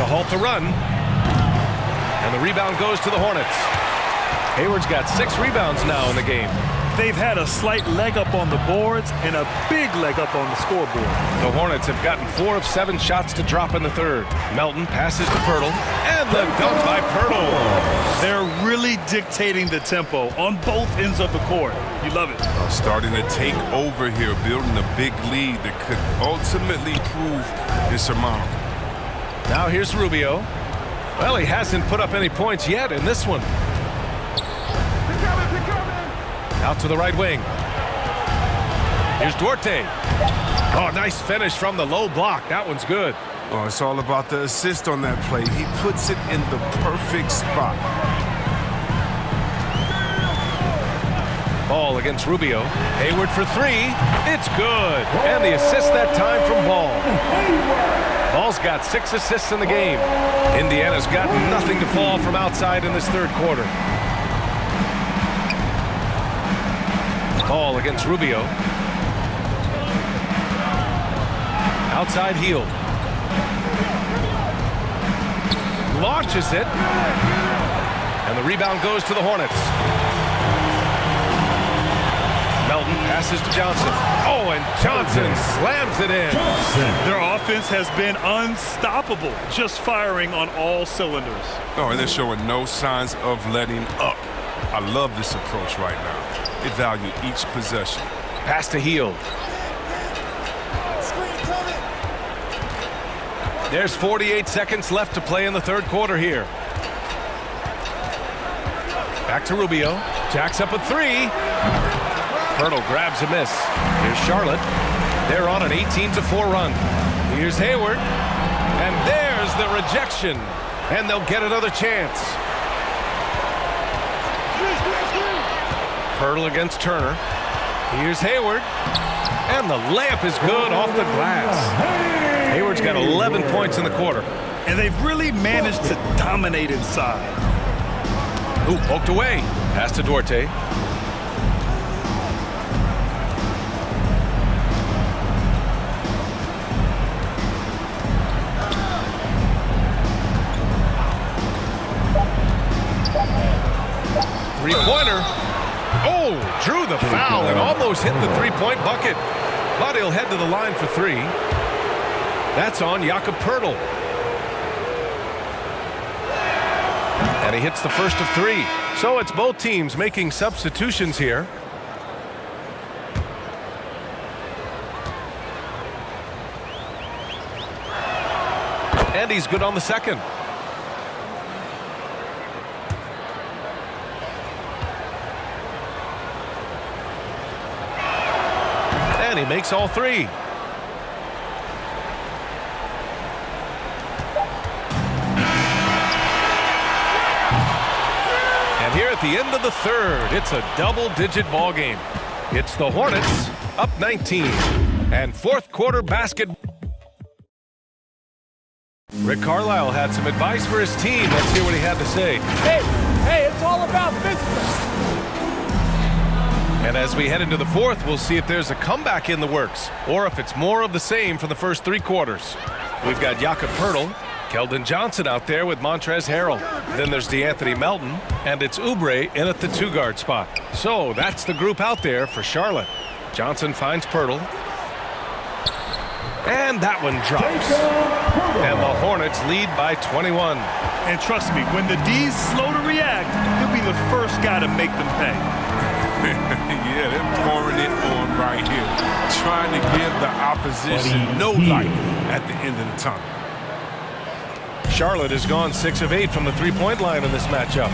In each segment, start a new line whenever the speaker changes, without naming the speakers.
halt the run. And the rebound goes to the Hornets. Hayward's got 6 rebounds now in the game.
They've had a slight leg up on the boards and a big leg up on the scoreboard.
The Hornets have gotten 4 of 7 shots to drop in the third. Melton passes to Pirtle, and the dunk by Pirtle.
They're really dictating the tempo on both ends of the court. You love it.
Starting to take over here, building a big lead that could ultimately prove insurmountable.
Now here's Rubio. Well, he hasn't put up any points yet in this one. Out to the right wing. Here's Duarte. Oh, nice finish from the low block. That one's good.
Oh, it's all about the assist on that play. He puts it in the perfect spot.
Ball against Rubio. Hayward for 3. It's good. And the assist that time from Ball. Ball's got 6 assists in the game. Indiana's got nothing to fall from outside in this third quarter. Ball against Rubio. Outside heel. Launches it. And the rebound goes to the Hornets. Melton passes to Johnson. Oh, and Johnson slams it in.
Their offense has been unstoppable, just firing on all cylinders.
Oh, and they're showing no signs of letting up. I love this approach right now. They value each possession.
Pass to Hield. There's 48 seconds left to play in the third quarter here. Back to Rubio. Jacks up a 3. Pirtle grabs a miss. Here's Charlotte. They're on an 18-4 run. Here's Hayward. And there's the rejection. And they'll get another chance. Pirtle against Turner. Here's Hayward. And the layup is good off the glass. Hayward's got 11 points in the quarter.
And they've really managed to dominate inside.
Ooh, poked away. Pass to Duarte. Three-pointer. Oh, drew the foul and almost hit the three-point bucket. But he'll head to the line for 3. That's on Jakob Pirtle. And he hits the first of 3. So it's both teams making substitutions here. And he's good on the second. And he makes all 3. And here at the end of the third, it's a double-digit ball game. It's the Hornets up 19. And fourth quarter basket. Rick Carlisle had some advice for his team. Let's hear what he had to say.
Hey, it's all about business.
And as we head into the fourth, we'll see if there's a comeback in the works or if it's more of the same for the first 3 quarters. We've got Jakob Pirtle, Keldon Johnson out there with Montrezl Harrell. Then there's DeAnthony Melton, and it's Oubre in at the 2-guard spot. So that's the group out there for Charlotte. Johnson finds Pirtle. And that one drops. And the Hornets lead by 21.
And trust me, when the D's slow to react, he'll be the first guy to make them pay.
Yeah, they're pouring it on right here. Trying to give the opposition no light at the end of the tunnel.
Charlotte has gone 6 of 8 from the three-point line in this matchup.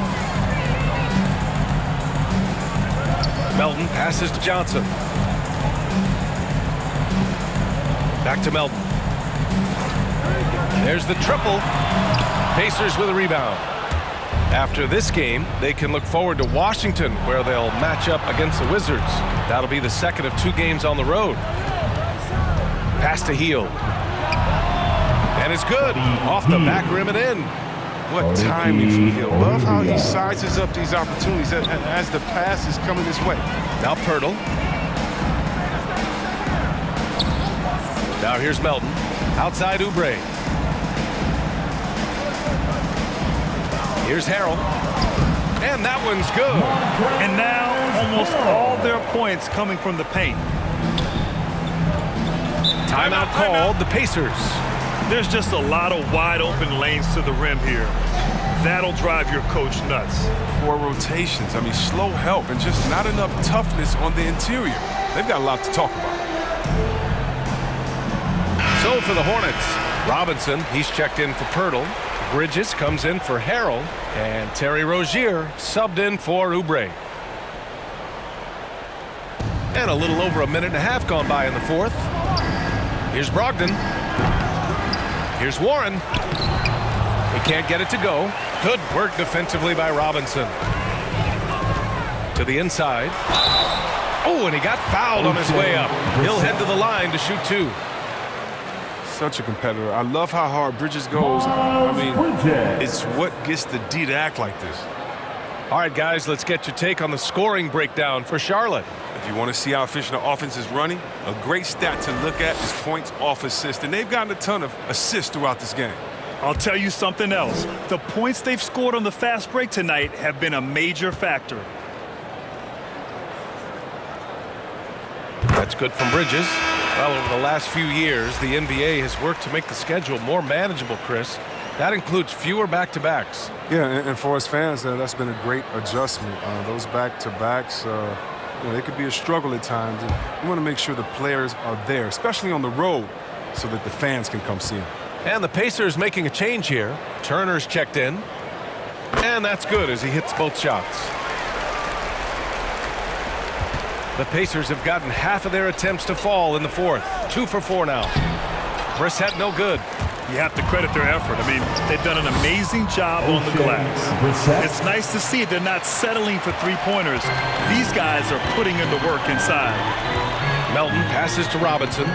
Melton passes to Johnson. Back to Melton. There's the triple. Pacers with a rebound. After this game, they can look forward to Washington, where they'll match up against the Wizards. That'll be the second of 2 games on the road. Pass to Hield. And it's good. Off the back rim and in.
What timing from Hield. Love how he sizes up these opportunities as the pass is coming his way.
Now Pirtle. Now here's Melton. Outside Oubre. Here's Harrell. And that one's good.
And now almost all their points coming from the paint.
Timeout called, the Pacers.
There's just a lot of wide open lanes to the rim here. That'll drive your coach nuts.
Poor rotations. I mean, slow help and just not enough toughness on the interior. They've got a lot to talk about.
So for the Hornets, Robinson, he's checked in for Pirtle. Bridges comes in for Harrell. And Terry Rozier subbed in for Oubre. And a little over a minute and a half gone by in the fourth. Here's Brogdon. Here's Warren. He can't get it to go. Good work defensively by Robinson. To the inside. Oh, and he got fouled on his way up. He'll head to the line to shoot two.
Such a competitor. I love how hard Bridges goes. I mean, it's what gets the D to act like this.
All right, guys, let's get your take on the scoring breakdown for Charlotte.
If you want to see how efficient the offense is running, a great stat to look at is points off assists. And they've gotten a ton of assists throughout this game.
I'll tell you something else. The points they've scored on the fast break tonight have been a major factor.
That's good from Bridges. Well, over the last few years, the NBA has worked to make the schedule more manageable, Chris. That includes fewer back-to-backs.
Yeah, and for us fans, that's been a great adjustment. Those back-to-backs, they could be a struggle at times. And we want to make sure the players are there, especially on the road, so that the fans can come see them.
And the Pacers making a change here. Turner's checked in. And that's good as he hits both shots. The Pacers have gotten half of their attempts to fall in the fourth. 2 for 4 now. Brissett no good.
You have to credit their effort. I mean, they've done an amazing job on the glass. It's nice to see they're not settling for three-pointers. These guys are putting in the work inside.
Melton passes to Robinson.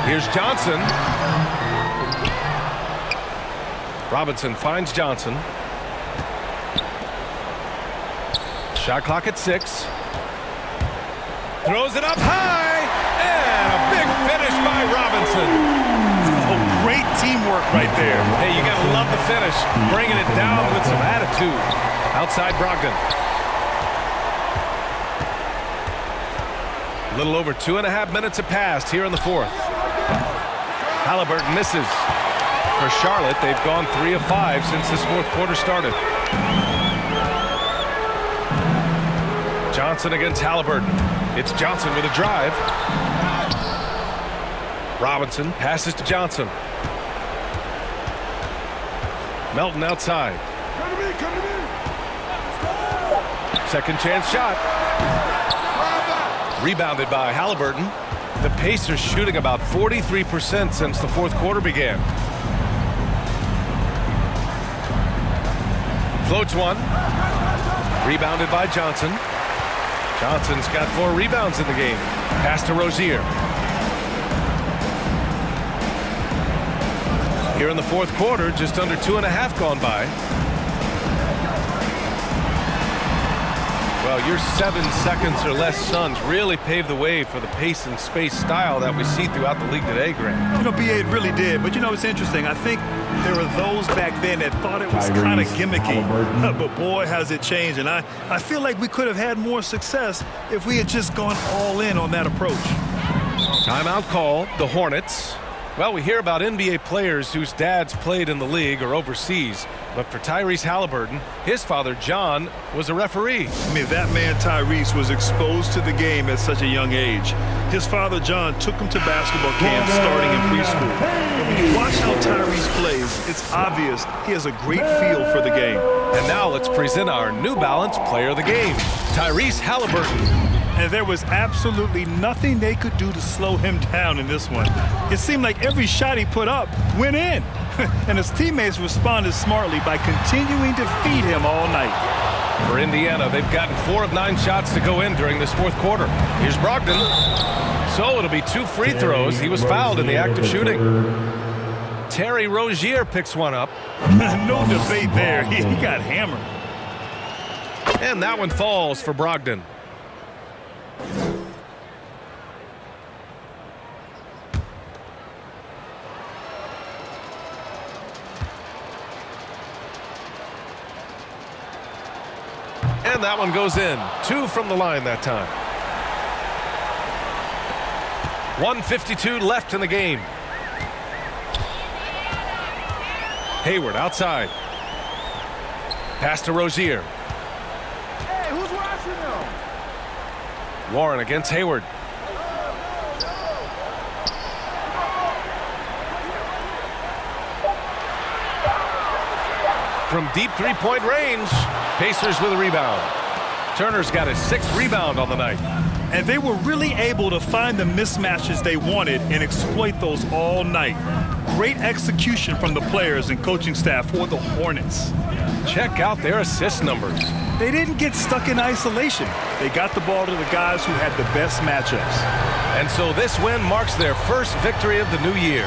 Here's Johnson. Robinson finds Johnson. Shot clock at 6. Throws it up high. And a big finish by Robinson.
Oh, great teamwork right there.
Hey, you got to love the finish. Bringing it down with some attitude. Outside Brogdon. A little over 2.5 minutes have passed here in the fourth. Halliburton misses. For Charlotte, they've gone 3 of 5 since this fourth quarter started. Johnson against Halliburton. It's Johnson with a drive. Robinson passes to Johnson. Melton outside. Second chance shot. Rebounded by Halliburton. The Pacers shooting about 43% since the fourth quarter began. Floats one. Rebounded by Johnson. Johnson's got 4 rebounds in the game. Pass to Rozier. Here in the fourth quarter, just under 2.5 gone by. Well, your 7 seconds or less Suns really paved the way for the pace and space style that we see throughout the league today, Grant.
You know, BA, it really did. But, you know, it's interesting. I think there were those back then that thought it was kind of gimmicky. But, boy, has it changed. And I feel like we could have had more success if we had just gone all in on that approach.
Timeout call, the Hornets. Well, we hear about NBA players whose dads played in the league or overseas. But for Tyrese Halliburton, his father, John, was a referee.
I mean, that man, Tyrese, was exposed to the game at such a young age. His father, John, took him to basketball camps starting in preschool. And when you watch how Tyrese plays, it's obvious he has a great feel for the game.
And now let's present our New Balance Player of the Game, Tyrese Halliburton.
And there was absolutely nothing they could do to slow him down in this one. It seemed like every shot he put up went in. And his teammates responded smartly by continuing to feed him all night.
For Indiana, they've gotten 4 of 9 shots to go in during this fourth quarter. Here's Brogdon. So it'll be 2 free throws. He was fouled in the act of shooting. Terry Rozier picks one up.
No debate there. He got hammered.
And that one falls for Brogdon. And that one goes in. 2 from the line that time. 1:52 left in the game. Hayward outside. Pass to Rozier.
Hey, who's watching them?
Warren against Hayward. From deep three-point range, Pacers with a rebound. Turner's got his 6th rebound on the night.
And they were really able to find the mismatches they wanted and exploit those all night. Great execution from the players and coaching staff for the Hornets.
Check out their assist numbers.
They didn't get stuck in isolation. They got the ball to the guys who had the best matchups.
And so this win marks their first victory of the new year.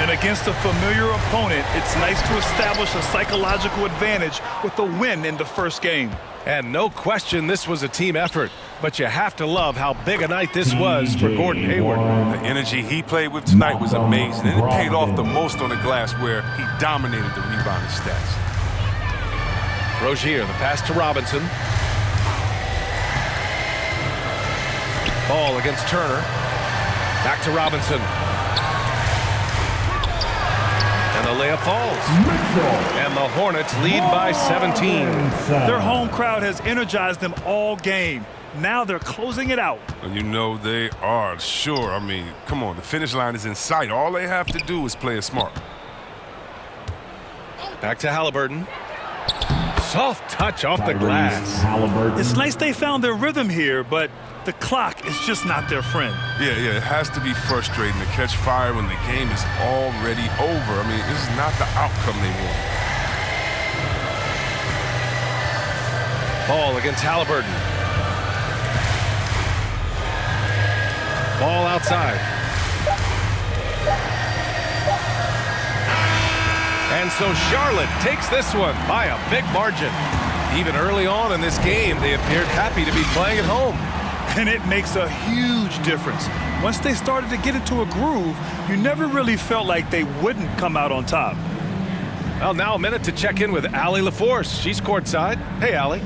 And against a familiar opponent, it's nice to establish a psychological advantage with a win in the first game.
And no question this was a team effort, but you have to love how big a night this was for Gordon Hayward.
The energy he played with tonight was amazing, and it paid off the most on the glass where he dominated the rebounding stats.
Rozier, the pass to Robinson. Ball against Turner. Back to Robinson. And the layup falls. And the Hornets lead by 17.
Their home crowd has energized them all game. Now they're closing it out.
And you know they are, sure. I mean, come on, the finish line is in sight. All they have to do is play it smart.
Back to Halliburton. Soft touch off the glass.
It's nice they found their rhythm here, but the clock is just not their friend.
Yeah, it has to be frustrating to catch fire when the game is already over. I mean, this is not the outcome they want.
Ball against Halliburton. Ball outside. And so Charlotte takes this one by a big margin. Even early on in this game, they appeared happy to be playing at home.
And it makes a huge difference. Once they started to get into a groove, you never really felt like they wouldn't come out on top.
Well, now a minute to check in with Allie LaForce. She's courtside. Hey, Allie.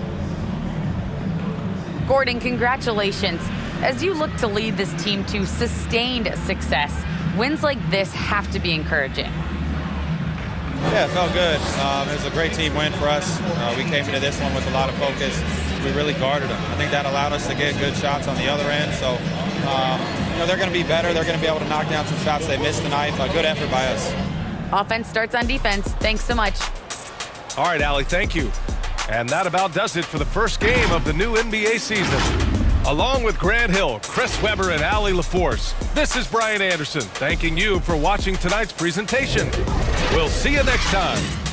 Gordon, congratulations. As you look to lead this team to sustained success, wins like this have to be encouraging.
Yeah, it felt good. It was a great team win for us. We came into this one with a lot of focus. We really guarded them. I think that allowed us to get good shots on the other end. So, they're going to be better. They're going to be able to knock down some shots they missed tonight. A good effort by us.
Offense starts on defense. Thanks so much.
All right, Allie, thank you. And that about does it for the first game of the new NBA season. Along with Grant Hill, Chris Webber, and Allie LaForce, this is Brian Anderson thanking you for watching tonight's presentation. We'll see you next time.